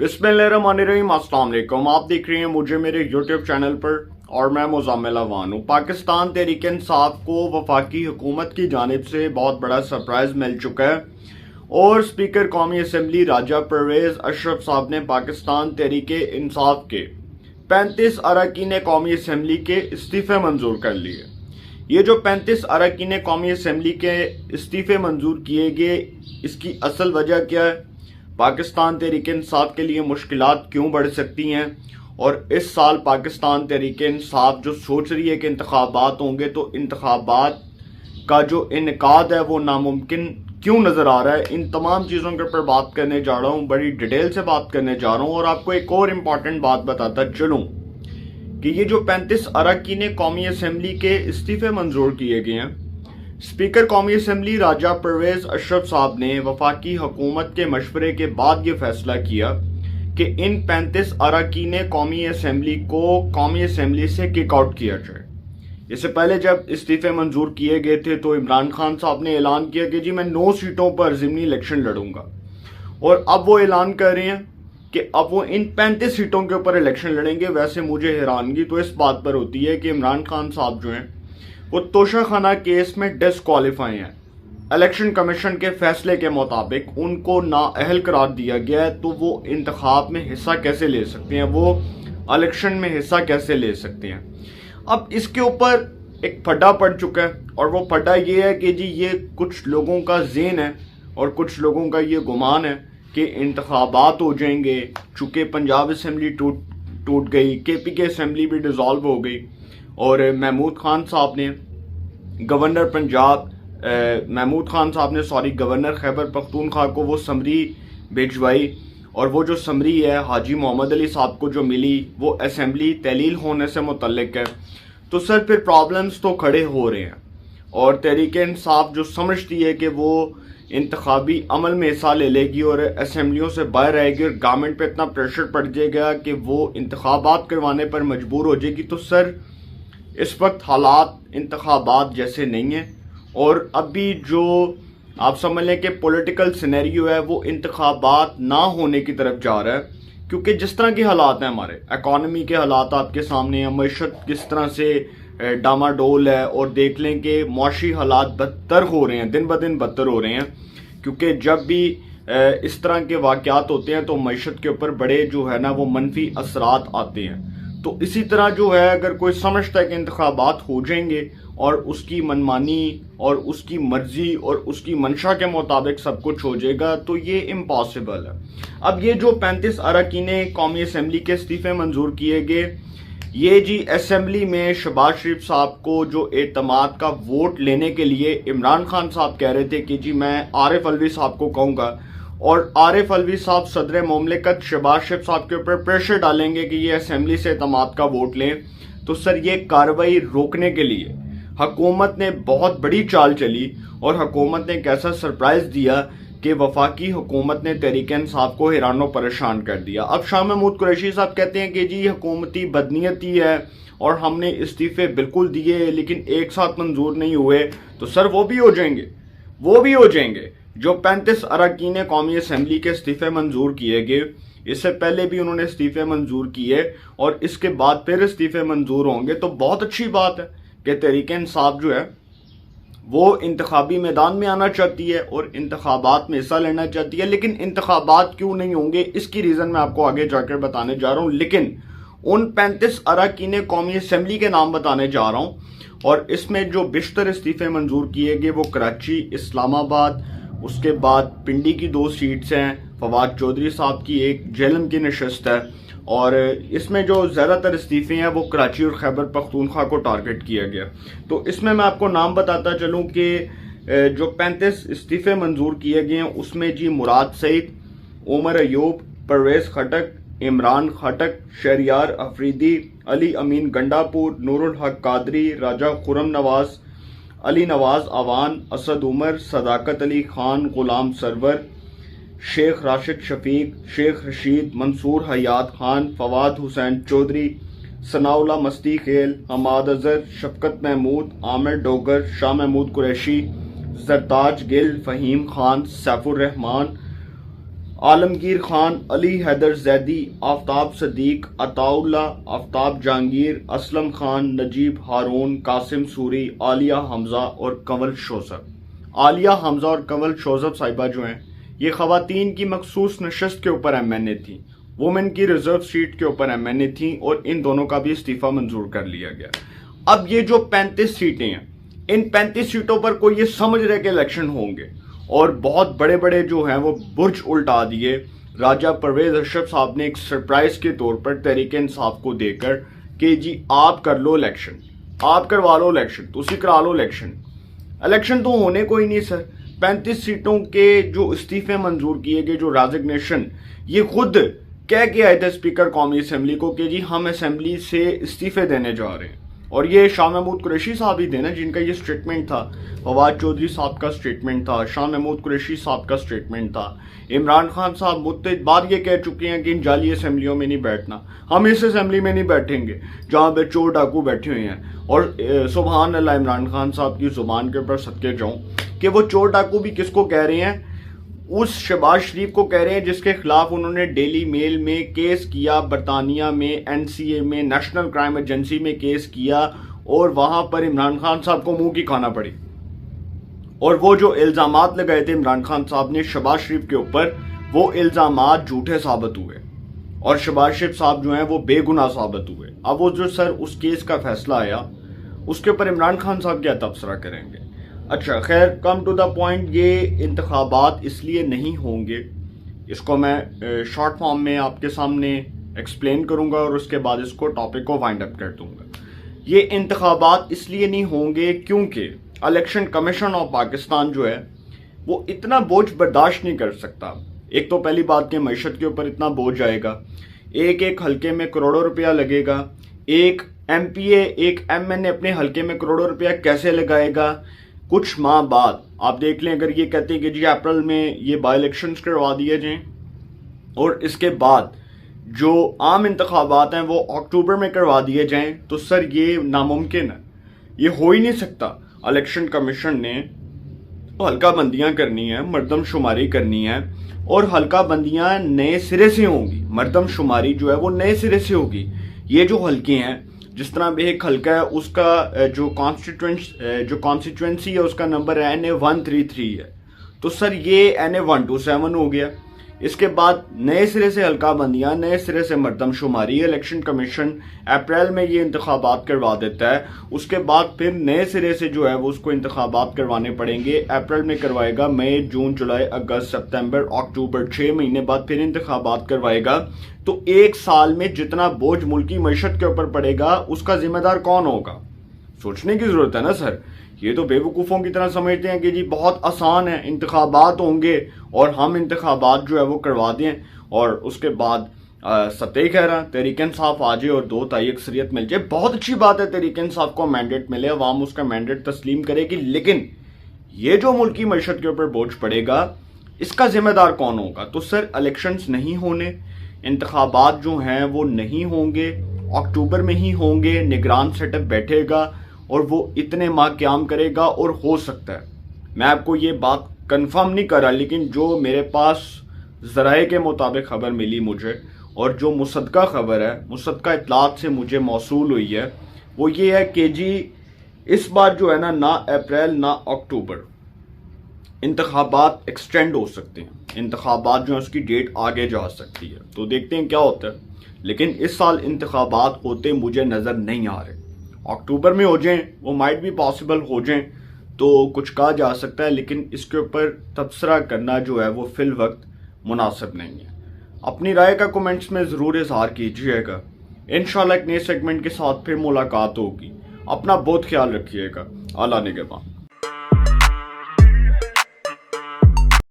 बिस्मिल्लाहिर्रहमानिर्रहीम, अस्सलाम वालेकुम। आप देख रहे हैं मुझे मेरे यूट्यूब चैनल पर और मैं मुज़म्मिल अवान हूँ। पाकिस्तान तहरीक इंसाफ को वफाकी हुकूमत की जानिब से बहुत बड़ा सरप्राइज़ मिल चुका है और स्पीकर कौमी असम्बली राजा परवेज़ अशरफ साहब ने पाकिस्तान तहरीक इंसाफ के 35 अरकान कौमी असम्बली के इस्तीफ़े मंजूर कर लिए। ये जो 35 अरकान कौमी असम्बली के इस्तीफ़े मंजूर किए गए, इसकी असल वजह क्या है? पाकिस्तान तहरीक इंसाफ के लिए मुश्किलात क्यों बढ़ सकती हैं? और इस साल पाकिस्तान तहरीक इंसाफ जो सोच रही है कि इंतखाबात होंगे तो इंतखाबात का जो इनकाद है वो नामुमकिन क्यों नज़र आ रहा है? इन तमाम चीज़ों के ऊपर बात करने जा रहा हूँ, बड़ी डिटेल से बात करने जा रहा हूँ। और आपको एक और इम्पॉर्टेंट बात बताता चलूँ कि ये जो 35 अरकान कौमी असम्बली के इस्तीफ़े मंजूर किए गए हैं, स्पीकर कौमी असम्बली राजा परवेज़ अशरफ साहब ने वफाकी हुकूमत के मशवरे के बाद ये फैसला किया कि इन 35 अरकान कौमी असम्बली को कौमी असम्बली से किक आउट किया जाए। इससे पहले जब इस्तीफ़े मंजूर किए गए थे तो इमरान खान साहब ने ऐलान किया कि जी मैं 9 सीटों पर ज़िमनी इलेक्शन लड़ूंगा, और अब वो ऐलान कर रहे हैं कि अब वो इन 35 सीटों के ऊपर इलेक्शन लड़ेंगे। वैसे मुझे हैरानगी तो इस बात पर होती है कि इमरान खान साहब जो हैं वो तोशाखाना केस में डिस्क्वालीफाई हैं। इलेक्शन कमीशन के फैसले के मुताबिक उनको नाअहल करार दिया गया है, तो वो इंतखाब में हिस्सा कैसे ले सकते हैं, वो इलेक्शन में हिस्सा कैसे ले सकते हैं? अब इसके ऊपर एक फड्डा पड़ चुका है, और वो फड्डा ये है कि जी ये कुछ लोगों का ज़हन है और कुछ लोगों का ये गुमान है कि इंतखाबात हो जाएंगे। चूँकि पंजाब असम्बली टूट गई, KPK असम्बली भी डिज़ोल्व हो गई, और महमूद खान साहब ने गवर्नर खैबर पख्तूनख्वा को वो समरी भिजवाई, और वो जो समरी है हाजी मोहम्मद अली साहब को जो मिली वो असम्बली तहलील होने से मुतल्लिक है। तो सर फिर प्रॉब्लम्स तो खड़े हो रहे हैं, और तहरीक इंसाफ जो समझती है कि वो इंतखाबी अमल में हिस्सा ले लेगी और असम्बलियों से बाहर आएगी और गवर्नमेंट पे इतना प्रेशर पड़ जाएगा कि वो इंतखाबात करवाने पर मजबूर हो जाएगी। तो सर इस वक्त हालात इंतखाबात जैसे नहीं है, और अभी जो आप समझ लें कि पॉलिटिकल सिनेरियो है वो इंतखाबात ना होने की तरफ जा रहा है। क्योंकि जिस तरह के हालात हैं, हमारे इकॉनमी के हालात आपके सामने हैं, मईशत किस तरह से डामाडोल है, और देख लें कि मुआशी हालात बदतर हो रहे हैं, दिन ब दिन बदतर हो रहे हैं। क्योंकि जब भी इस तरह के वाक़यात होते हैं तो मईशत के ऊपर बड़े जो है ना वो मनफी असरात आते हैं। तो इसी तरह जो है अगर कोई समझता है कि इंतखाबात हो जाएंगे और उसकी मनमानी और उसकी मर्जी और उसकी मंशा के मुताबिक सब कुछ हो जाएगा, तो ये इम्पॉसिबल है। अब ये जो 35 अरकान कौमी असम्बली के इस्तीफ़े मंजूर किए गए, ये जी असम्बली में शहबाज शरीफ साहब को जो एतमाद का वोट लेने के लिए इमरान खान साहब कह रहे थे कि जी मैं आरिफ अलवी साहब को कहूँगा, और आरिफ अलवी साहब सदर मुमलिकत शहबाज शरीफ साहब के ऊपर प्रेशर डालेंगे कि ये असम्बली से एतमाद का वोट लें। तो सर ये कार्रवाई रोकने के लिए हुकूमत ने बहुत बड़ी चाल चली, और हुकूमत ने एक ऐसा सरप्राइज़ दिया कि वफाकी हुकूमत ने तहरीक इंसाफ को हैरान परेशान कर दिया। अब शाह महमूद कुरैशी साहब कहते हैं कि जी हुकूमती बदनीयती है और हमने इस्तीफ़े बिल्कुल दिए लेकिन एक साथ मंजूर नहीं हुए। तो सर वो भी हो जाएंगे जो 35 अरकान कौमी असम्बली के इस्तीफ़े मंजूर किए गए। इससे पहले भी उन्होंने इस्तीफ़े मंजूर किए और इसके बाद फिर इस्तीफ़े मंजूर होंगे। तो बहुत अच्छी बात है कि तहरीक इंसाफ जो है वो इंतखाबी मैदान में आना चाहती है और इंतखाबात में हिस्सा लेना चाहती है। लेकिन इंतखाबात क्यों नहीं होंगे, इसकी रीज़न मैं आपको आगे जाकर बताने जा रहा हूँ। लेकिन उन 35 अरकान कौमी असम्बली के नाम बताने जा रहा हूँ, और इसमें जो बिश्तर इस्तीफ़े मंजूर किए गए वो कराची, इस्लामाबाद, उसके बाद पिंडी की 2 सीट्स हैं, फवाद चौधरी साहब की एक जेलम की नशस्त है, और इसमें जो ज़्यादातर इस्तीफ़े हैं वो कराची और खैबर पख्तूनख्वा को टारगेट किया गया। तो इसमें मैं आपको नाम बताता चलूँ कि जो 35 इस्तीफ़े मंजूर किए गए हैं उसमें जी मुराद सईद, उमर अयूब, परवेज़ खटक, इमरान खटक, शहरियार अफरीदी, अली अमीन गंडापुर, नूरुल हक कादरी, राजा खुरम नवाज, अली नवाज अवान, असद उमर, सदाकत अली खान, गुलाम सरवर, शेख राशिद शफीक, शेख रशीद, मंसूर हयात खान, फवाद हुसैन चौधरी, सनाउल्ला मस्ती खेल, हमाद अजहर, शफकत महमूद, आमिर डोगर, शाह महमूद कुरैशी, जरताज गिल, फ़हीम खान, सैफुर रहमान, عالمگیر خان، علی حیدر زیدی، آفتاب صدیق، عطاء اللہ، آفتاب جہانگیر، اسلم خان، نجیب ہارون، قاسم سوری، عالیہ حمزہ اور کنول شوذب۔ عالیہ حمزہ اور کنول شوذب صاحبہ جو ہیں یہ خواتین کی مخصوص نشست کے اوپر ایم این اے تھیں، وومن کی ریزرو سیٹ کے اوپر ایم این اے تھیں، اور ان دونوں کا بھی استعفیٰ منظور کر لیا گیا۔ اب یہ جو 35 سیٹیں ہیں، ان 35 سیٹوں پر کوئی یہ سمجھ رہے کہ الیکشن ہوں گے، اور بہت بڑے بڑے جو ہیں وہ برج الٹا دیے راجہ پرویز اشرف صاحب نے ایک سرپرائز کے طور پر تحریک انصاف کو دے کر کہ جی آپ کر لو الیکشن، آپ کروا لو الیکشن، تسی کرا لو الیکشن۔ الیکشن تو ہونے کو ہی نہیں سر۔ 35 سیٹوں کے جو استعفے منظور کیے گئے، جو ریزگنیشن، یہ خود کہہ کے آئے تھے اسپیکر قومی اسمبلی کو کہ جی ہم اسمبلی سے استعفے دینے جا رہے ہیں، اور یہ شاہ محمود قریشی صاحب ہی تھے نا جن کا یہ سٹیٹمنٹ تھا، فواد چودھری صاحب کا سٹیٹمنٹ تھا، شاہ محمود قریشی صاحب کا سٹیٹمنٹ تھا۔ عمران خان صاحب متعدد بار یہ کہہ چکے ہیں کہ ان جعلی اسمبلیوں میں نہیں بیٹھنا، ہم اس اسمبلی میں نہیں بیٹھیں گے جہاں پہ چور ڈاکو بیٹھے ہوئے ہیں۔ اور سبحان اللہ، عمران خان صاحب کی زبان کے اوپر صدقے جاؤں کہ وہ چور ڈاکو بھی کس کو کہہ رہے ہیں؟ اس شہباز شریف کو کہہ رہے ہیں جس کے خلاف انہوں نے ڈیلی میل میں کیس کیا، برطانیہ میں این سی اے میں، نیشنل کرائم ایجنسی میں کیس کیا، اور وہاں پر عمران خان صاحب کو منہ کی کھانا پڑی۔ اور وہ جو الزامات لگائے تھے عمران خان صاحب نے شہباز شریف کے اوپر، وہ الزامات جھوٹے ثابت ہوئے، اور شہباز شریف صاحب جو ہیں وہ بے گناہ ثابت ہوئے۔ اب وہ جو سر اس کیس کا فیصلہ آیا اس کے اوپر عمران خان صاحب کیا تبصرہ کریں گے؟ اچھا خیر، کم ٹو دا پوائنٹ، یہ انتخابات اس لیے نہیں ہوں گے، اس کو میں شارٹ فارم میں آپ کے سامنے ایکسپلین کروں گا اور اس کے بعد اس کو ٹاپک کو وائنڈ اپ کر دوں گا۔ یہ انتخابات اس لیے نہیں ہوں گے کیونکہ الیکشن کمیشن آف پاکستان جو ہے وہ اتنا بوجھ برداشت نہیں کر سکتا۔ ایک تو پہلی بات کہ معیشت کے اوپر اتنا بوجھ آئے گا، ایک حلقے میں کروڑوں روپیہ لگے گا، ایک ایم پی اے، ایک ایم این اے اپنے حلقے میں کروڑوں روپیہ کیسے لگائے گا؟ کچھ ماہ بعد آپ دیکھ لیں، اگر یہ کہتے ہیں کہ جی اپریل میں یہ بائی الیکشنز کروا دیے جائیں اور اس کے بعد جو عام انتخابات ہیں وہ اکتوبر میں کروا دیے جائیں، تو سر یہ ناممکن ہے، یہ ہو ہی نہیں سکتا۔ الیکشن کمیشن نے حلقہ بندیاں کرنی ہیں، مردم شماری کرنی ہے، اور حلقہ بندیاں نئے سرے سے ہوں گی، مردم شماری جو ہے وہ نئے سرے سے ہوگی۔ یہ جو حلقے ہیں، جس طرح بھی ایک حلقہ ہے اس کا جو کانسٹیٹوینسی ہے اس کا نمبر NA133 ہے، تو سر یہ NA127 ہو گیا۔ اس کے بعد نئے سرے سے حلقہ بندیاں، نئے سرے سے مردم شماری۔ الیکشن کمیشن اپریل میں یہ انتخابات کروا دیتا ہے، اس کے بعد پھر نئے سرے سے جو ہے وہ اس کو انتخابات کروانے پڑیں گے۔ اپریل میں کروائے گا، مئی، جون، جولائی، اگست، سپتمبر، اکتوبر، 6 مہینے بعد پھر انتخابات کروائے گا۔ تو ایک سال میں جتنا بوجھ ملکی معیشت کے اوپر پڑے گا اس کا ذمہ دار کون ہوگا؟ سوچنے کی ضرورت ہے نا سر۔ یہ تو بے وقوفوں کی طرح سمجھتے ہیں کہ جی بہت آسان ہے، انتخابات ہوں گے اور ہم انتخابات جو ہے وہ کروا دیں اور اس کے بعد ستہ خیرہ تحریک انصاف آ جائے اور 2 تہائی اکثریت مل جائے۔ بہت اچھی بات ہے تحریک انصاف کو مینڈیٹ ملے، عوام اس کا مینڈیٹ تسلیم کرے گی، لیکن یہ جو ملکی معیشت کے اوپر بوجھ پڑے گا اس کا ذمہ دار کون ہوگا؟ تو سر الیکشنز نہیں ہونے، انتخابات جو ہیں وہ نہیں ہوں گے، اکتوبر میں ہی ہوں گے۔ نگران سیٹ اپ بیٹھے گا اور وہ اتنے ماہ قیام کرے گا، اور ہو سکتا ہے، میں آپ کو یہ بات کنفرم نہیں کر رہا، لیکن جو میرے پاس ذرائع کے مطابق خبر ملی مجھے، اور جو مصدقہ خبر ہے، مصدقہ اطلاعات سے مجھے موصول ہوئی ہے، وہ یہ ہے کہ جی اس بار جو ہے نا، نہ اپریل نہ اکتوبر، انتخابات ایکسٹینڈ ہو سکتے ہیں، انتخابات جو ہے اس کی ڈیٹ آگے جا سکتی ہے، تو دیکھتے ہیں کیا ہوتا ہے۔ لیکن اس سال انتخابات ہوتے مجھے نظر نہیں آ رہے۔ اکتوبر میں ہو جائیں، وہ مائٹ بھی پاسبل ہو جائیں تو کچھ کہا جا سکتا ہے، لیکن اس کے اوپر تبصرہ کرنا جو ہے وہ فی الوقت مناسب نہیں ہے۔ اپنی رائے کا کومنٹس میں ضرور اظہار کیجیے گا۔ انشاءاللہ ایک نئے سیگمنٹ کے ساتھ پھر ملاقات ہوگی۔ اپنا بہت خیال رکھیے گا۔ اللہ نگہبان۔